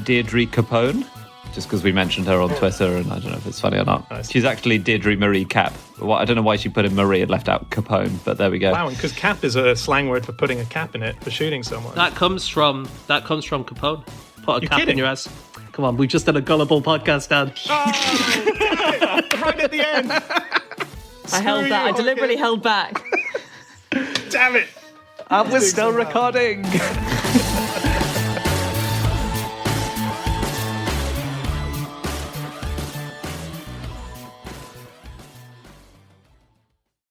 @Deirdre Capone? Just because we mentioned her on Twitter, and I don't know if it's funny or not. Nice. She's actually Deirdre Marie Cap. Well, I don't know why she put in Marie and left out Capone, but there we go. Wow, because cap is a slang word for putting a cap in it, for shooting someone. That comes from Capone. Put a You're cap kidding. in your ass. Come on, we just did a gullible podcast, Dan. Right at the end. I held that. I deliberately held back. Damn it. And we're still recording.